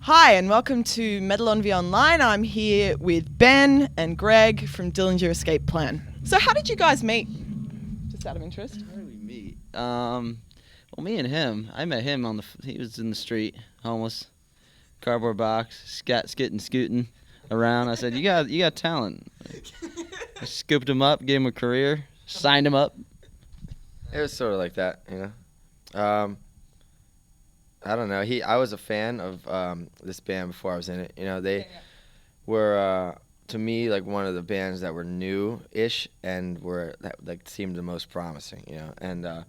Hi, and welcome to Metal on V Online. I'm here with Ben and Greg from Dillinger Escape Plan. So how did you guys meet? Just out of interest. How did we meet? Well, me and him, I met him he was in the street, homeless, cardboard box, skitting, scooting around. I said, you got talent. I scooped him up, gave him a career, signed him up. It was sort of like that, you know. I don't know. I was a fan of this band before I was in it. You know, they were to me like one of the bands that were new-ish and that seemed the most promising. You know, and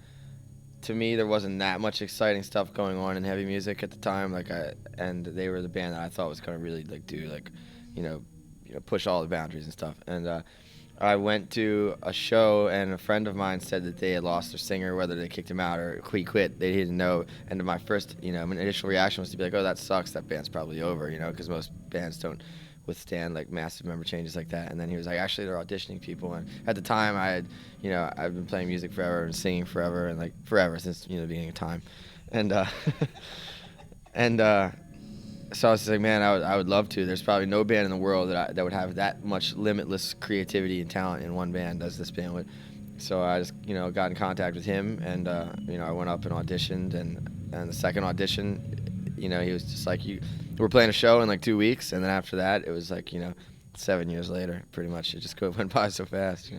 to me there wasn't that much exciting stuff going on in heavy music at the time. And they were the band that I thought was going to really push all the boundaries and stuff. And I went to a show, and a friend of mine said that they had lost their singer, whether they kicked him out or he quit. They didn't know. And my first, my initial reaction was to be like, oh, that sucks. That band's probably over, because most bands don't withstand, like, massive member changes like that. And then he was like, actually, they're auditioning people. And at the time, I've been playing music forever and singing forever, and, like, forever since, the beginning of time. And, so I was like, man, I would love to. There's probably no band in the world that would have that much limitless creativity and talent in one band as this band would. So I just, got in contact with him, and I went up and auditioned, and the second audition, he was just like, we're playing a show in like 2 weeks, and then after that, it was like, 7 years later, pretty much. It just went by so fast,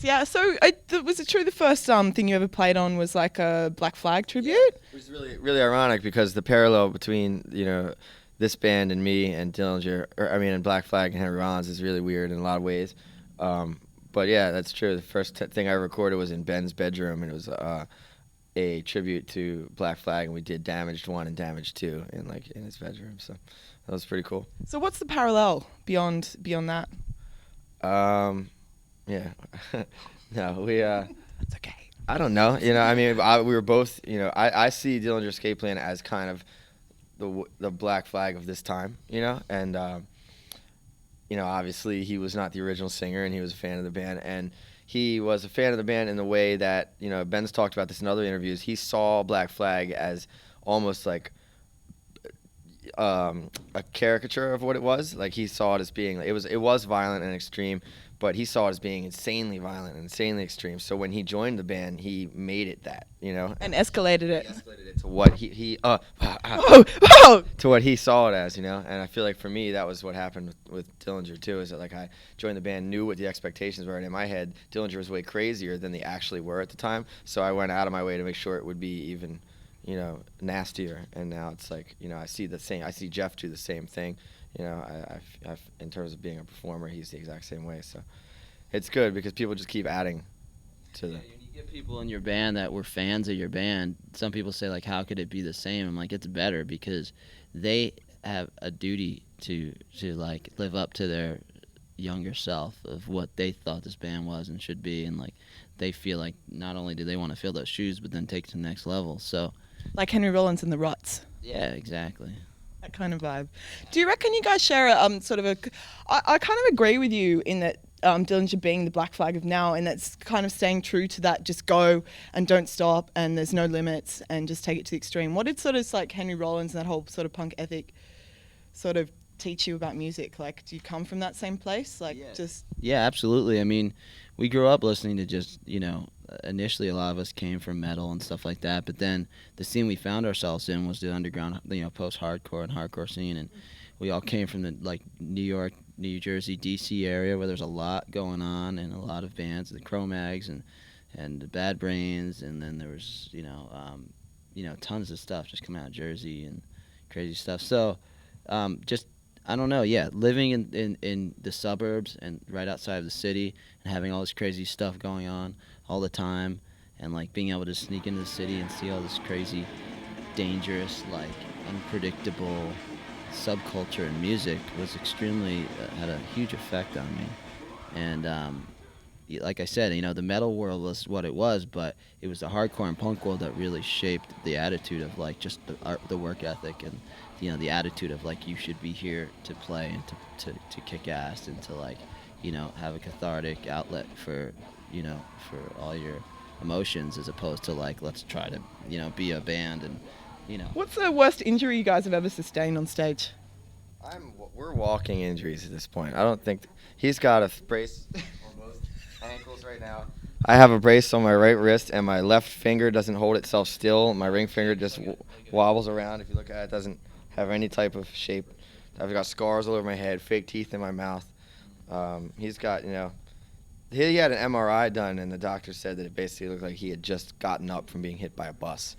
Yeah, so was it true the first thing you ever played on was like a Black Flag tribute? Yeah, it was really, really ironic because the parallel between, this band and me and Dillinger, and Black Flag and Henry Rollins is really weird in a lot of ways. But yeah, that's true. The first thing I recorded was in Ben's bedroom, and it was a tribute to Black Flag, and we did Damaged 1 and Damaged 2 in his bedroom. So that was pretty cool. So what's the parallel beyond that? Yeah. No, we That's okay. I don't know. We were both, I see Dillinger Escape Plan as kind of the Black Flag of this time, and obviously he was not the original singer, and he was a fan of the band, and he was a fan of the band in the way that, Ben's talked about this in other interviews. He saw Black Flag as almost like a caricature of what it was. Like, he saw it as being, it was violent and extreme, but he saw it as being insanely violent and insanely extreme. So when he joined the band, he made it that, and escalated it. He escalated it to what to what he saw it as, And I feel like for me, that was what happened with Dillinger too. Is that, like, I joined the band, knew what the expectations were, and in my head, Dillinger was way crazier than they actually were at the time. So I went out of my way to make sure it would be even, nastier. And now it's like, I see Jeff do the same thing. I've, in terms of being a performer, he's the exact same way. So it's good because people just keep adding to the. When you get people in your band that were fans of your band, some people say, like, how could it be the same? I'm like, it's better because they have a duty to like live up to their younger self of what they thought this band was and should be, and like they feel like not only do they want to fill those shoes, but then take it to the next level. So, like Henry Rollins and the Ruts. Yeah, exactly. That kind of vibe. Do you reckon you guys share I kind of agree with you in that Dillinger being the Black Flag of now, and that's kind of staying true to that, just go and don't stop, and there's no limits, and just take it to the extreme. What did sort of like Henry Rollins and that whole sort of punk ethic sort of teach you about music? Like, do you come from that same place? Like, Yeah, absolutely. I mean, we grew up listening to just, initially a lot of us came from metal and stuff like that, but then the scene we found ourselves in was the underground, post-hardcore and hardcore scene, and we all came from the, like, New York, New Jersey, D.C. area where there's a lot going on and a lot of bands, the Cro-Mags and the Bad Brains, and then there was, tons of stuff just coming out of Jersey and crazy stuff. So, I don't know, living in the suburbs and right outside of the city and having all this crazy stuff going on all the time, and like being able to sneak into the city and see all this crazy, dangerous, like unpredictable subculture in music was extremely, had a huge effect on me. And like I said, the metal world was what it was, but it was the hardcore and punk world that really shaped the attitude of like just the work ethic and the attitude of like you should be here to play and to kick ass and to like have a cathartic outlet for for all your emotions, as opposed to like let's try to be a band and you know. What's the worst injury you guys have ever sustained on stage? We're walking injuries at this point. I don't think he's got a brace on both ankles right now. I have a brace on my right wrist, and my left finger doesn't hold itself still. My ring finger just wobbles around. If you look at it, it doesn't have any type of shape. I've got scars all over my head, fake teeth in my mouth. He's got, he had an MRI done, and the doctor said that it basically looked like he had just gotten up from being hit by a bus.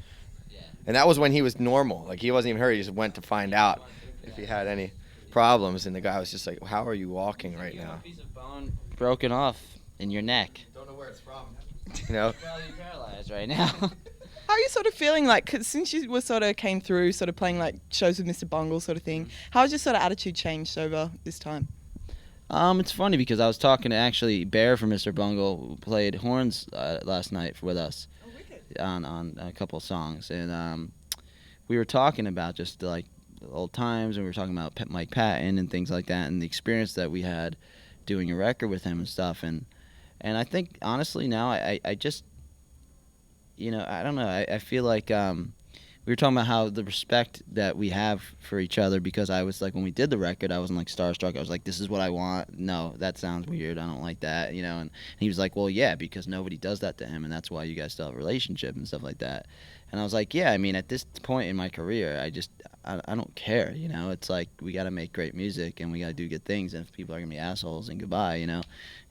Yeah. And that was when he was normal. Like, he wasn't even hurt. He just went to find out if he had any problems, and the guy was just like, how are you walking right now? A piece of bone broken off in your neck. Don't know where it's from. You're probably paralyzed right now. How are you sort of feeling, like, 'cause since you were sort of came through sort of playing like shows with Mr. Bungle sort of thing, how has your sort of attitude changed over this time? It's funny because I was talking to actually Bear from Mr. Bungle, who played horns last night with us on a couple of songs, and we were talking about just like old times, and we were talking about Mike Patton and things like that, and the experience that we had doing a record with him and stuff, and I think honestly now I just, I don't know, I feel like we were talking about how the respect that we have for each other, because I was like, when we did the record, I wasn't like starstruck. I was like, this is what I want. No, that sounds weird. I don't like that, and he was like, well, yeah, because nobody does that to him, and that's why you guys still have a relationship and stuff like that. And I was like, yeah, I mean, at this point in my career, I don't care, It's like, we got to make great music, and we got to do good things, and if people are going to be assholes, and goodbye,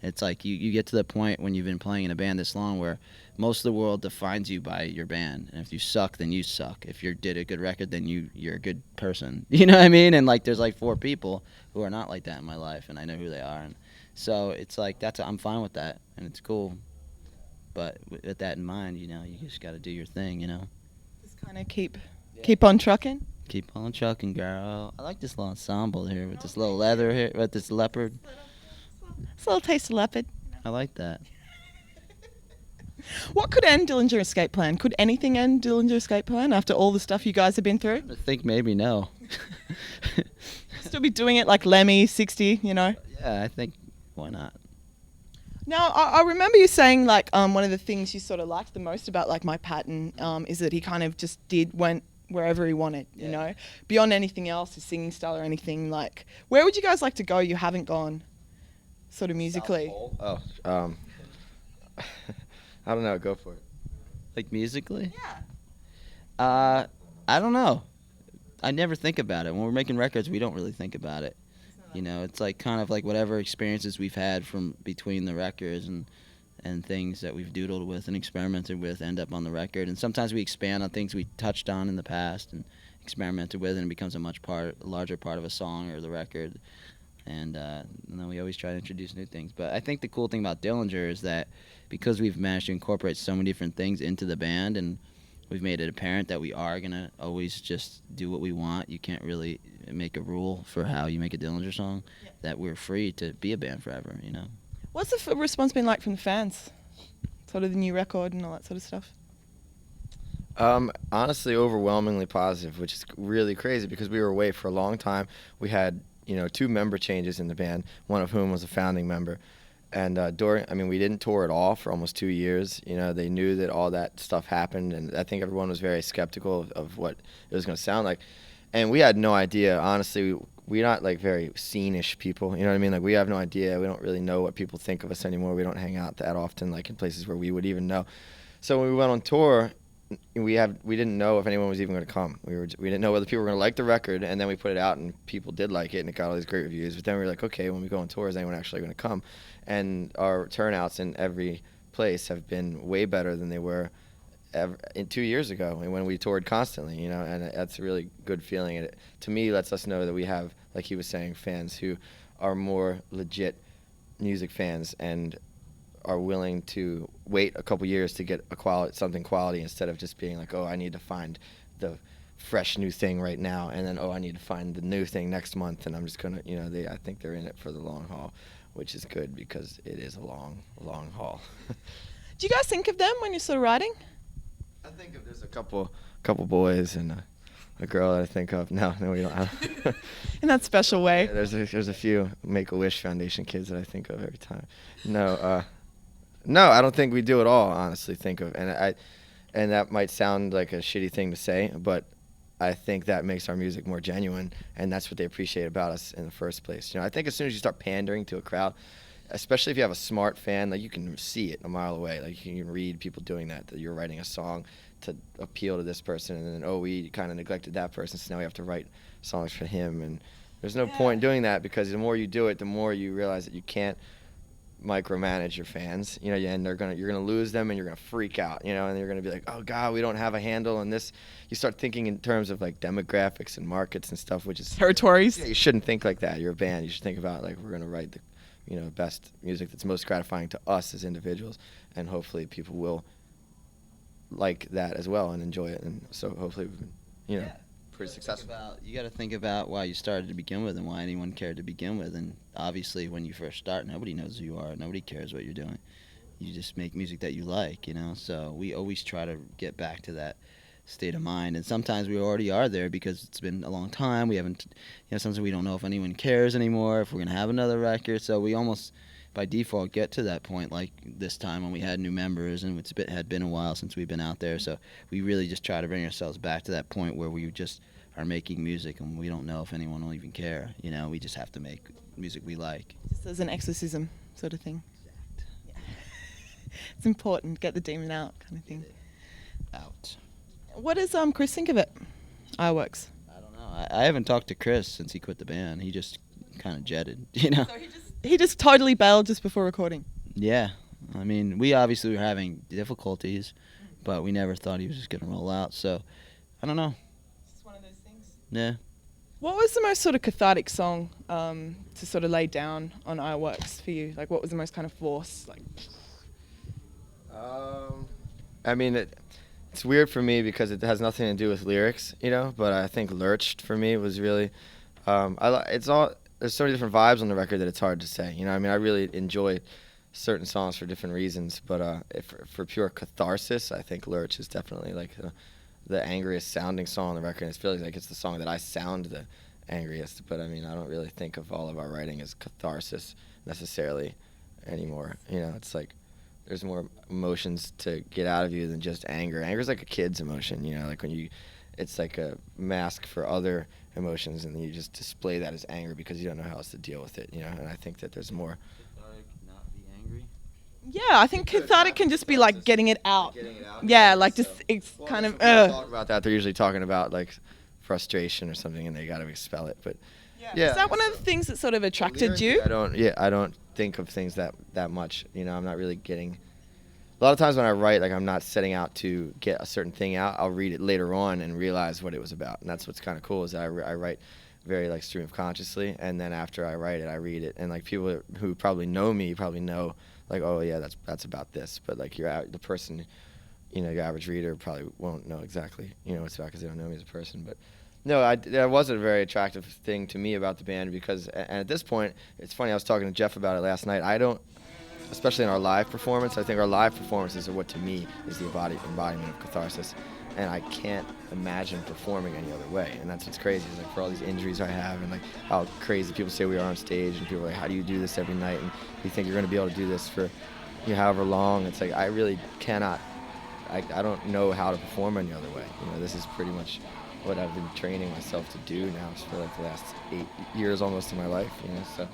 It's like you get to the point when you've been playing in a band this long where most of the world defines you by your band, and if you suck, then you suck. If you did a good record, then you're a good person. You know what I mean? And like, there's like 4 people who are not like that in my life, and I know who they are, and so it's like I'm fine with that, and it's cool. But with that in mind, you just got to do your thing, Just kind of keep on trucking. Keep on trucking, girl. I like this little ensemble here with this little leather here, with this leopard. It's a little taste of leopard. I like that. What could end Dillinger Escape Plan? Could anything end Dillinger Escape Plan after all the stuff you guys have been through? I think maybe no. Still be doing it like Lemmy, 60, Yeah, I think, why not? Now, I remember you saying, like, one of the things you sort of liked the most about, like, Mike Patton is that he kind of just went wherever he wanted, beyond anything else, his singing style or anything. Like, where would you guys like to go you haven't gone, sort of musically? I don't know. Go for it. Like musically? Yeah. I don't know. I never think about it. When we're making records, we don't really think about it. It's like kind of like whatever experiences we've had from between the records and things that we've doodled with and experimented with end up on the record. And sometimes we expand on things we touched on in the past and experimented with, and it becomes a larger part of a song or the record. And then we always try to introduce new things. But I think the cool thing about Dillinger is that because we've managed to incorporate so many different things into the band, and we've made it apparent that we are going to always just do what we want. You can't really make a rule for how you make a Dillinger song, that we're free to be a band forever, What's the response been like from the fans? Sort of the new record and all that sort of stuff? Honestly, overwhelmingly positive, which is really crazy because we were away for a long time. We had, 2 member changes in the band, one of whom was a founding member. And we didn't tour at all for almost 2 years. They knew that all that stuff happened, and I think everyone was very skeptical of what it was going to sound like. And we had no idea, honestly. We're not like very scene-ish people, you know what I mean? Like, we have no idea. We don't really know what people think of us anymore. We don't hang out that often, like in places where we would even know. So when we went on tour, we didn't know if anyone was even going to come. We didn't know whether people were going to like the record, and then we put it out and people did like it and it got all these great reviews. But then we were like, okay, when we go on tour, is anyone actually going to come? And our turnouts in every place have been way better than they were in 2 years ago when we toured constantly, and that's a really good feeling. And it, to me, lets us know that we have, like he was saying, fans who are more legit music fans and are willing to wait a couple years to get something quality instead of just being like, oh, I need to find the fresh new thing right now, and then, oh, I need to find the new thing next month, and I'm just gonna, I think they're in it for the long haul, which is good because it is a long, long haul. Do you guys think of them when you're sort of writing? I think of there's a couple boys and a girl that I think of. No, we don't. In that special way. Yeah, there's a few Make-A-Wish Foundation kids that I think of every time. No, I don't think we do at all. Honestly, think of and that might sound like a shitty thing to say, but I think that makes our music more genuine, and that's what they appreciate about us in the first place. I think as soon as you start pandering to a crowd, especially if you have a smart fan, like you can see it a mile away. Like you can read people doing that you're writing a song to appeal to this person, and then we kind of neglected that person, so now we have to write songs for him. And there's no point in doing that, because the more you do it, the more you realize that you can't micromanage your fans, and you're gonna lose them, and you're gonna freak out, and you're gonna be like, oh God, we don't have a handle on this. You start thinking in terms of like demographics and markets and stuff, which is territories. Yeah, you shouldn't think like that. You're a band. You should think about like, we're gonna write the best music that's most gratifying to us as individuals, and hopefully people will like that as well and enjoy it. And so hopefully we've been, pretty successful. You got to think about why you started to begin with and why anyone cared to begin with. And obviously, when you first start, nobody knows who you are. Nobody cares what you're doing. You just make music that you like, So we always try to get back to that state of mind. And sometimes we already are there because it's been a long time. We haven't, sometimes we don't know if anyone cares anymore, if we're going to have another record. So we almost, by default, get to that point, like this time when we had new members, and had been a while since we've been out there. So we really just try to bring ourselves back to that point where we just are making music, and we don't know if anyone will even care. We just have to make music we like. Just as an exorcism sort of thing. Yeah. It's important, get the demon out kind of thing. Out. What does Chris think of it? Iworks. I don't know. I haven't talked to Chris since he quit the band. He just kind of jetted, So he just totally bailed just before recording. Yeah. I mean, we obviously were having difficulties, but we never thought he was just going to roll out. So, I don't know. It's just one of those things. Yeah. What was the most sort of cathartic song to sort of lay down on Iworks for you? Like, what was the most kind of force? Like, I mean, it's weird for me because it has nothing to do with lyrics, but I think Lurched for me was really, there's so many different vibes on the record that it's hard to say. I mean, I really enjoy certain songs for different reasons, but for pure catharsis, I think Lurch is definitely like the angriest sounding song on the record. It feels like it's the song that I sound the angriest, but I mean, I don't really think of all of our writing as catharsis necessarily anymore. It's like there's more emotions to get out of you than just anger. Anger is like a kid's emotion, like when it's like a mask for other emotions, and you just display that as anger because you don't know how else to deal with it, and I think that there's more. Cathartic, not be angry? yeah, I think cathartic can just be like getting it out. Yeah, like just it's kind of. Talk about that. They're usually talking about like frustration or something, and they got to expel it. But yeah, is that one of the things that sort of attracted you? I don't think of things that much. I'm not really getting. A lot of times when I write, like I'm not setting out to get a certain thing out. I'll read it later on and realize what it was about, and that's what's kind of cool is that I write very like stream of consciously, and then after I write it, I read it, and like people who probably know me probably know like, oh yeah, that's about this, but like the person, your average reader probably won't know exactly what it's about because they don't know me as a person. But no, that wasn't a very attractive thing to me about the band because, and at this point, it's funny. I was talking to Jeff about it last night. Especially in our live performance, I think our live performances are what to me is the embodiment of catharsis, and I can't imagine performing any other way. And that's what's crazy is like for all these injuries I have and like how crazy people say we are on stage, and people are like, how do you do this every night? And you think you're going to be able to do this for however long? It's like I really cannot. I don't know how to perform any other way. This is pretty much what I've been training myself to do now for like the last 8 years almost of my life. So.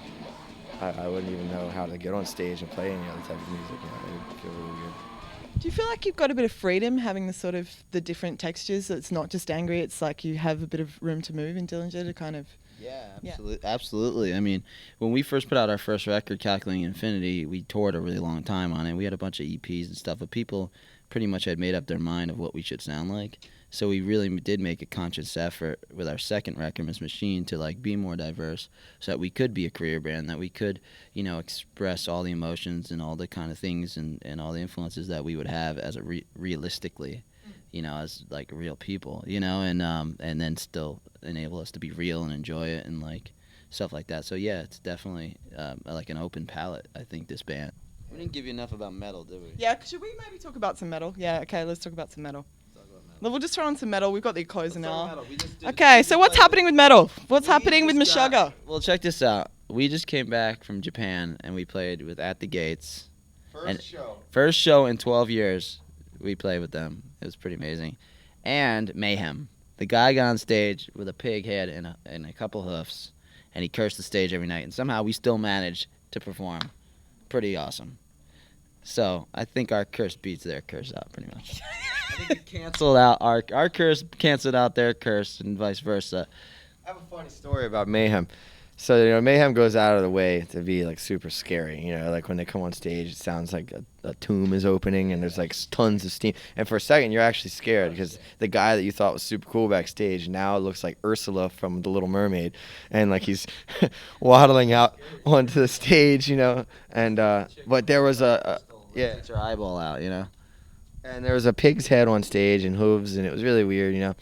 I wouldn't even know how to get on stage and play any other type of music. It would feel really weird. Do you feel like you've got a bit of freedom having the different textures? It's not just angry. It's like you have a bit of room to move in Dillinger to kind of. Yeah, absolutely. I mean, when we first put out our first record, Calculating Infinity, we toured a really long time on it. We had a bunch of EPs and stuff, but people pretty much had made up their mind of what we should sound like. So we really did make a conscious effort with our second record, Miss Machine, to like be more diverse, so that we could be a career band, that we could, express all the emotions and all the kind of things and all the influences that we would have as realistically, as like real people, and then still enable us to be real and enjoy it and like stuff like that. So yeah, it's definitely like an open palette. I think this band. We didn't give you enough about metal, did we? Yeah, should we maybe talk about some metal? Yeah, okay, let's talk about some metal. We'll just throw on some metal. We've got the closer now. Okay, so what's happening with metal? What's happening with Meshuggah? Well, check this out. We just came back from Japan, and we played with At the Gates. First show in 12 years we played with them. It was pretty amazing. And Mayhem. The guy got on stage with a pig head and a couple hoofs, and he cursed the stage every night. And somehow we still managed to perform. Pretty awesome. So I think our curse beats their curse out pretty much. I think we canceled out our curse, canceled out their curse, and vice versa. I have a funny story about Mayhem. So, Mayhem goes out of the way to be, like, super scary. Like, when they come on stage, it sounds like a tomb is opening, and there's, like, tons of steam. And for a second, you're actually scared because the guy that you thought was super cool backstage now looks like Ursula from The Little Mermaid. And, like, he's waddling out onto the stage, And, but there was yeah. Get your eyeball out, And there was a pig's head on stage and hooves, and it was really weird,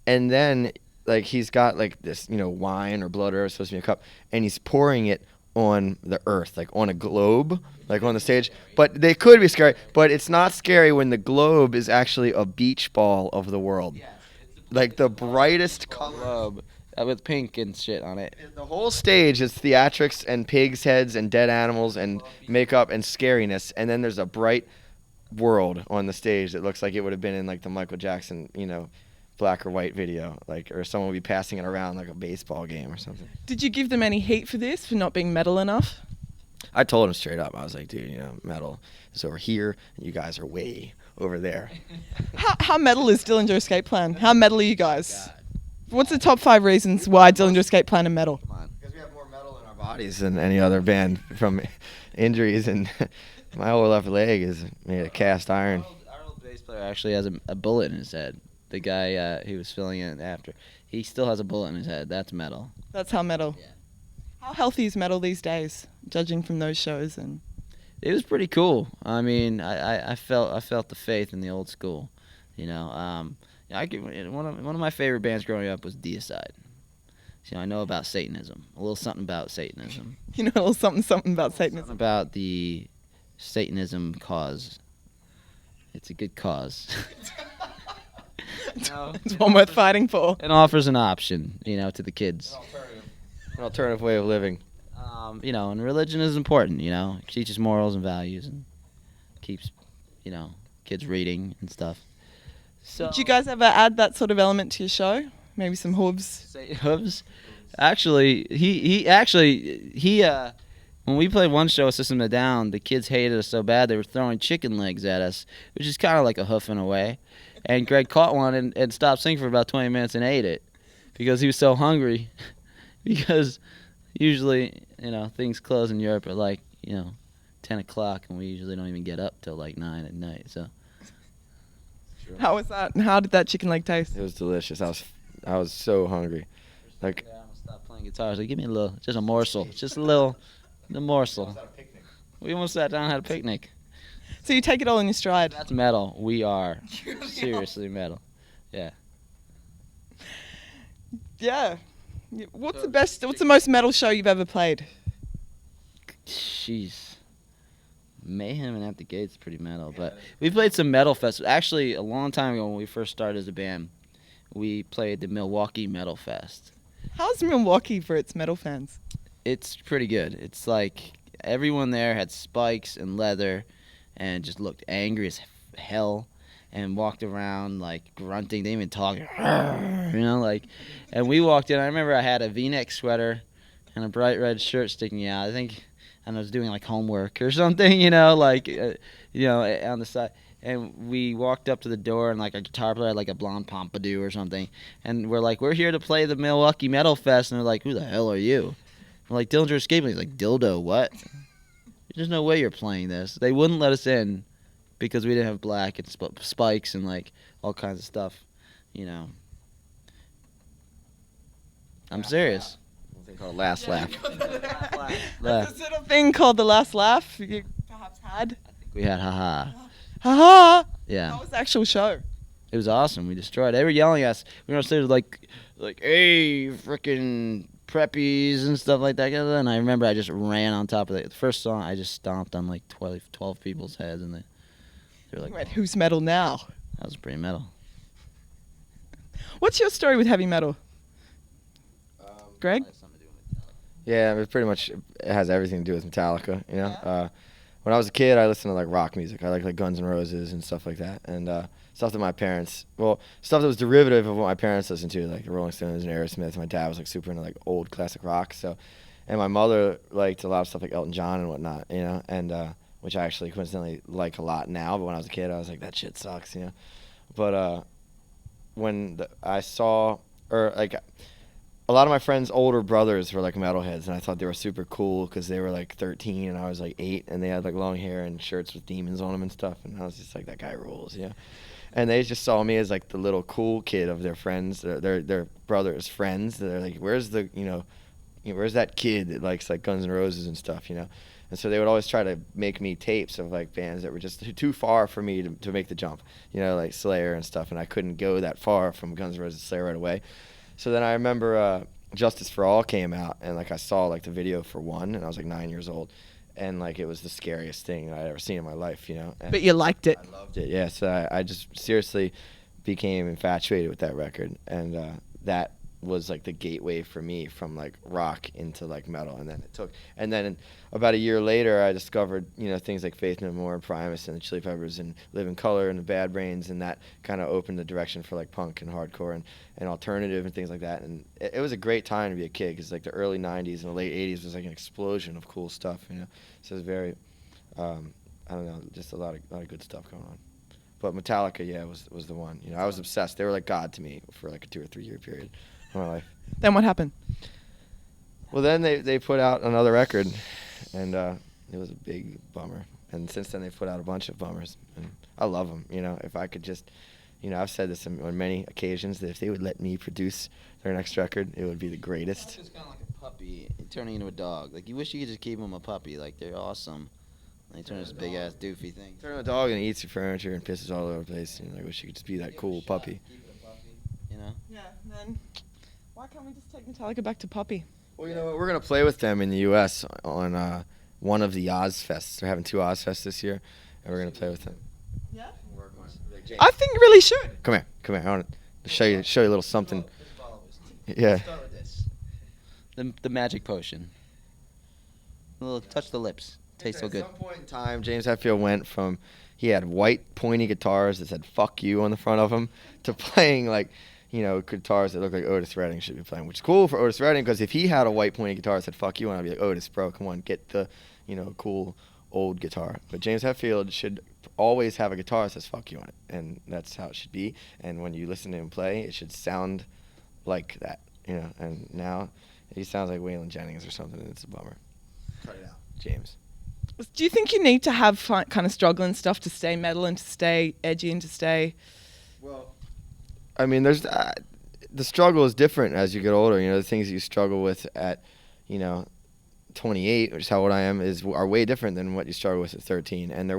And then, like, he's got, like, this, wine or blood or whatever, supposed to be a cup, and he's pouring it on the earth, like, on a globe, like, on the stage. But they could be scary, but it's not scary when the globe is actually a beach ball of the world. Like, the brightest color. Globe with pink and shit on it. The whole stage is theatrics and pigs' heads and dead animals and makeup and scariness, and then there's a bright world on the stage that looks like it would have been in, like, the Michael Jackson, black or white video, like, or someone would be passing it around like a baseball game or something. Did you give them any heat for this, for not being metal enough? I told him straight up. I was like, dude, metal is over here, and you guys are way over there. How metal is Dillinger Escape Plan? How metal are you guys? What's the top 5 reasons why Dillinger Escape Plan are metal? Because we have more metal in our bodies than any other band from injuries, and my whole left leg is made of cast iron. Our old bass player actually has a bullet in his head. The guy he was filling in after, he still has a bullet in his head. That's metal. That's how metal. Yeah. How healthy is metal these days, judging from those shows? And it was pretty cool. I mean, I felt the faith in the old school. One of my favorite bands growing up was Deicide. So I know about Satanism, a little something about Satanism. You know a little something about Satanism. Something about the Satanism cause. It's a good cause. It's one worth fighting for. It offers an option, to the kids. An alternative way of living. And religion is important, It teaches morals and values and keeps, kids reading and stuff. So, did you guys ever add that sort of element to your show? Maybe some hooves? Say hooves? Actually, he when we played one show, System of a Down, the kids hated us so bad they were throwing chicken legs at us, which is kind of like a hoof in a way. And Greg caught one and stopped singing for about 20 minutes and ate it because he was so hungry. Because usually, things close in Europe at like, 10 o'clock, and we usually don't even get up till like 9 at night. So. How was that? And how did that chicken leg taste? It was delicious. I was so hungry. Like, yeah, I'm gonna stop playing guitar. I was like, give me just a morsel, just a morsel. We almost sat down and had a picnic. So you take it all in your stride. That's metal. We are seriously metal. Yeah. Yeah. What's the most metal show you've ever played? Jeez. Mayhem and At the Gate's pretty metal, but we played some metal festivals. Actually, a long time ago when we first started as a band, we played the Milwaukee Metal Fest. How's Milwaukee for its metal fans? It's pretty good. It's like everyone there had spikes and leather and just looked angry as hell and walked around like grunting. They even talked, and we walked in. I remember I had a V-neck sweater and a bright red shirt sticking out. I was doing like homework or something, on the side. And we walked up to the door, and like a guitar player had like a blonde pompadour or something. And we're like, we're here to play the Milwaukee Metal Fest. And they're like, who the hell are you? We're like, Dillinger Escape Plan. He's like, dildo, what? There's no way you're playing this. They wouldn't let us in because we didn't have black and spikes and like all kinds of stuff, I'm serious. They call it last laugh. There's this little thing called the last laugh you perhaps had. I think we had haha. Haha. Yeah. How was the actual show? It was awesome. We destroyed. They were yelling at us. We were on stage like, hey, frickin' preppies and stuff like that. And I remember I just ran on top of it. The first song, I just stomped on like 12 people's heads, and they were like, Wait, who's metal now? that was pretty metal. What's your story with heavy metal? Greg? Yeah, it pretty much has everything to do with Metallica, When I was a kid, I listened to like rock music. I like Guns N' Roses and stuff like that. And stuff that my parents, stuff that was derivative of what my parents listened to, like the Rolling Stones and Aerosmith. My dad was like super into like old classic rock, so, and my mother liked a lot of stuff like Elton John and whatnot, you know, and which I actually coincidentally like a lot now. But when I was a kid, I was like, that shit sucks, you know. But when I saw, or like, a lot of my friends' older brothers were like metalheads, and I thought they were super cool because they were like 13 and I was like 8, and they had like long hair and shirts with demons on them and stuff, and I was just like, that guy rules, yeah. And they just saw me as like the little cool kid of their friends, their brothers' friends. They're like, where's the, where's that kid that likes like Guns N' Roses and stuff, you know? And so they would always try to make me tapes of like bands that were just too far for me to make the jump, you know, like Slayer and stuff, and I couldn't go that far from Guns N' Roses to Slayer right away. So then I remember Justice for All came out, and like I saw like the video for One, and I was like 9 years old, and like it was the scariest thing I'd ever seen in my life, you know. And But you liked it. I loved it, yeah. So I just seriously became infatuated with that record, and that was like the gateway for me from like rock into like metal, and then about a year later I discovered, you know, things like Faith No More and Primus and the Chili Peppers and Living Colour and the Bad Brains, and that kind of opened the direction for like punk and hardcore and alternative and things like that. And it was a great time to be a kid, because like the early 90s and the late 80s was like an explosion of cool stuff, you know. So it was very I don't know, just a lot of good stuff going on. But Metallica, yeah, was the one. You know, I was obsessed. They were like God to me for like a 2 or 3 year period of my life. Then what happened? Well, then they put out another record, and it was a big bummer. And since then, they've put out a bunch of bummers, and I love them. You know, if I could just, you know, I've said this on many occasions, that if they would let me produce their next record, it would be the greatest. It's kind of like a puppy turning into a dog. Like, you wish you could just keep them a puppy. Like, they're awesome. And they turn this big ass doofy thing. Turn a dog and he eats your furniture and pisses all over the place. You know, I wish you could just be that cool puppy. Keep it a puppy, you know? Yeah, then why can't we just take Metallica back to Puppy? Well, you know what? We're going to play with them in the U.S. on one of the Ozfests. They're having 2 Ozfests this year, and we're going to play with them. Yeah? Like, I think you really should. Come here. I want to show you a little something. Yeah. Start with this. The magic potion. A little touch the lips. Tastes so good. At some point in time, James Hetfield went from, he had white pointy guitars that said "fuck you" on the front of them, to playing like, you know, guitars that look like Otis Redding should be playing, which is cool for Otis Redding, because if he had a white pointy guitar that said "fuck you," I'd be like, Otis, bro, come on, get the, you know, cool old guitar. But James Hetfield should always have a guitar that says "fuck you" on it, and that's how it should be. And when you listen to him play, it should sound like that, you know. And now he sounds like Waylon Jennings or something, and it's a bummer. Cut it out, James. Do you think you need to have kind of struggling stuff to stay metal and to stay edgy and to stay... Well, I mean, there's the struggle is different as you get older. You know, the things you struggle with at, you know, 28, which is how old I am, are way different than what you struggle with at 13, and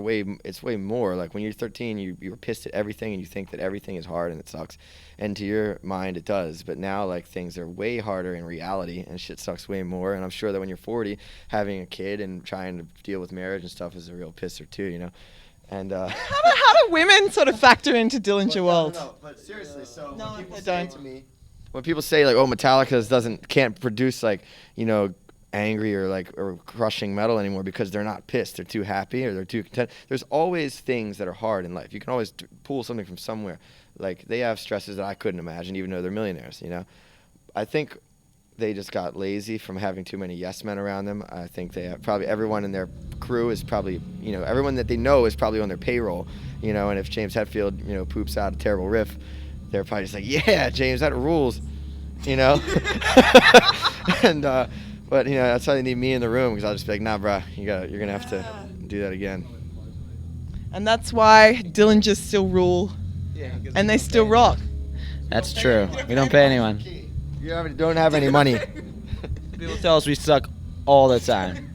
it's way more. Like when you're 13, you're pissed at everything, and you think that everything is hard and it sucks, and to your mind it does. But now, like, things are way harder in reality, and shit sucks way more. And I'm sure that when you're 40, having a kid and trying to deal with marriage and stuff is a real pisser too, you know. And How do women sort of factor into Dillinger World? No, but seriously, so No, when people they say don't. to me, when people say like, oh, Metallica can't produce like, you know, angry or crushing metal anymore because they're not pissed, they're too happy or they're too content. There's always things that are hard in life. You can always pull something from somewhere. Like, they have stresses that I couldn't imagine, even though they're millionaires, you know. I think they just got lazy from having too many yes men around them. I think they have probably everyone in their crew is probably, you know, everyone that they know is probably on their payroll, you know. And if James Hetfield, you know, poops out a terrible riff, they're probably just like, yeah, James, that rules, you know. And but, you know, that's why they need me in the room, because I'll just be like, nah, bruh, you're gonna have to do that again. And that's why Dillingers still rule, and they still rock. That's true. We don't pay anyone. You don't have any money. People tell us we suck all the time.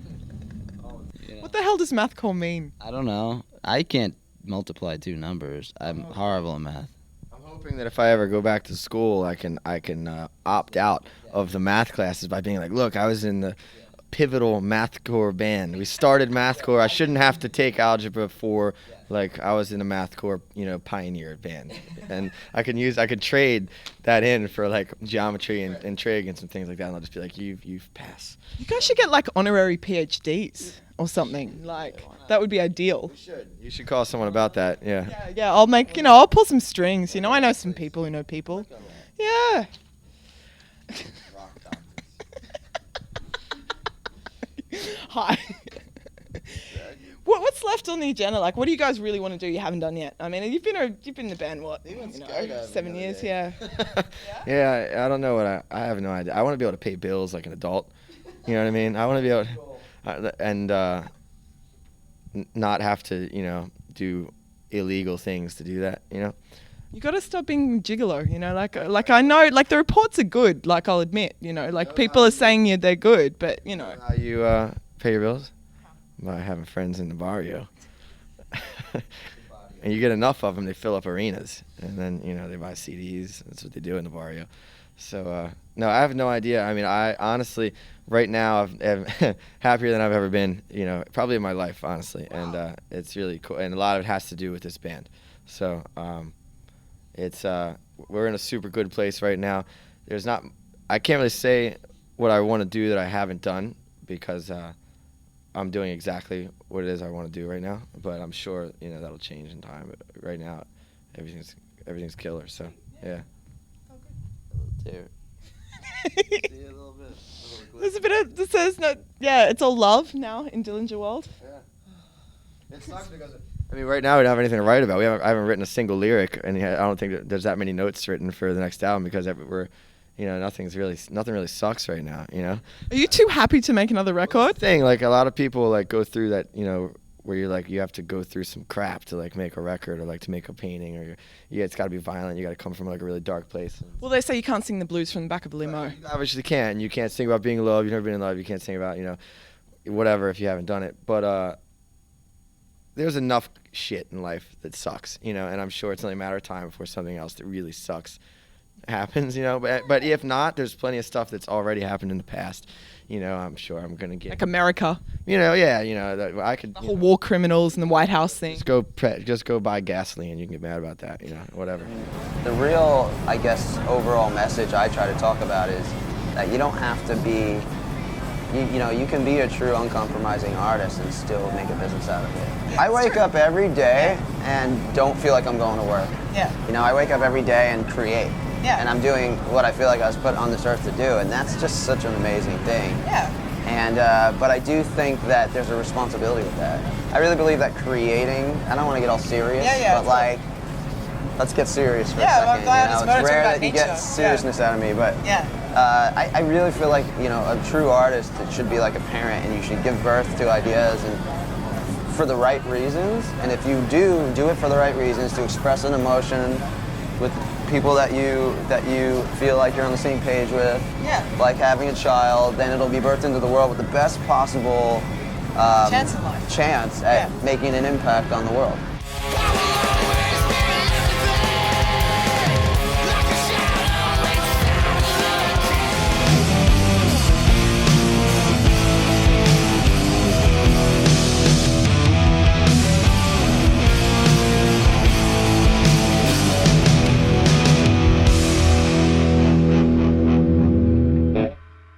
What the hell does mathcore mean? I don't know. I can't multiply 2 numbers. I'm horrible at math. I'm hoping that if I ever go back to school, I can opt out of the math classes by being like, look, I was in the pivotal mathcore band. We started mathcore. I shouldn't have to take algebra 4 like I was in a mathcore, pioneer band, and I could trade that in for like geometry and trig and some things like that, and I'll just be like, you've passed. You guys should get like honorary PhDs or something. Like that would be ideal. You should call someone about that. Yeah. Yeah. I'll pull some strings. I know some people who know people. Yeah. Hi. What's left on the agenda? Like, what do you guys really want to do you haven't done yet? I mean, you've been in the band, 7 years, yeah. Yeah, I don't know what I have no idea. I want to be able to pay bills like an adult. You know what I mean? I want to be able to, not have to, do illegal things to do that, You got to stop being gigolo, like I know, like the reports are good, like I'll admit, like people are saying they're good, but, How you pay your bills? By having friends in the barrio. And you get enough of them, they fill up arenas. And then, they buy CDs. That's what they do in the barrio. So, no, I have no idea. I mean, I honestly, right now, I'm happier than I've ever been, probably in my life, honestly. Wow. And it's really cool. And a lot of it has to do with this band. So, we're in a super good place right now. I can't really say what I want to do that I haven't done because I'm doing exactly what it is I want to do right now, but I'm sure that'll change in time. But right now, everything's killer. So yeah. There's a bit of this says no. Yeah, it's all love now in Dillinger world. Yeah. It sucks because right now we don't have anything to write about. I haven't written a single lyric, and I don't think there's that many notes written for the next album because we're. Nothing really sucks right now, Are you too happy to make another record? Thing, like a lot of people like go through that, where you're like, you have to go through some crap to like make a record or like to make a painting or it's got to be violent. You got to come from like a really dark place. Well, they say you can't sing the blues from the back of a limo. You obviously can't. You can't sing about being in love. You've never been in love. You can't sing about, whatever if you haven't done it. But there's enough shit in life that sucks, and I'm sure it's only a matter of time before something else that really sucks happens, but if not, there's plenty of stuff that's already happened in the past. I'm sure I'm gonna get like America. That I could. The whole war criminals and the White House thing. Just go buy gasoline. You can get mad about that. Whatever. The real, I guess, overall message I try to talk about is that you don't have to be. You can be a true uncompromising artist and still make a business out of it. Yeah, I wake up every day and don't feel like I'm going to work. Yeah. I wake up every day and create. Yeah. And I'm doing what I feel like I was put on this earth to do, and that's just such an amazing thing. Yeah. And but I do think that there's a responsibility with that. I really believe that creating. I don't want to get all serious, but like, let's get serious for a second. Well, I'm glad it's rare that you get seriousness out of me, but I really feel like a true artist, it should be like a parent, and you should give birth to ideas and for the right reasons. And if you do it for the right reasons, to express an emotion with people that you feel like you're on the same page with, like having a child, then it'll be birthed into the world with the best possible chance in life. Chance at making an impact on the world.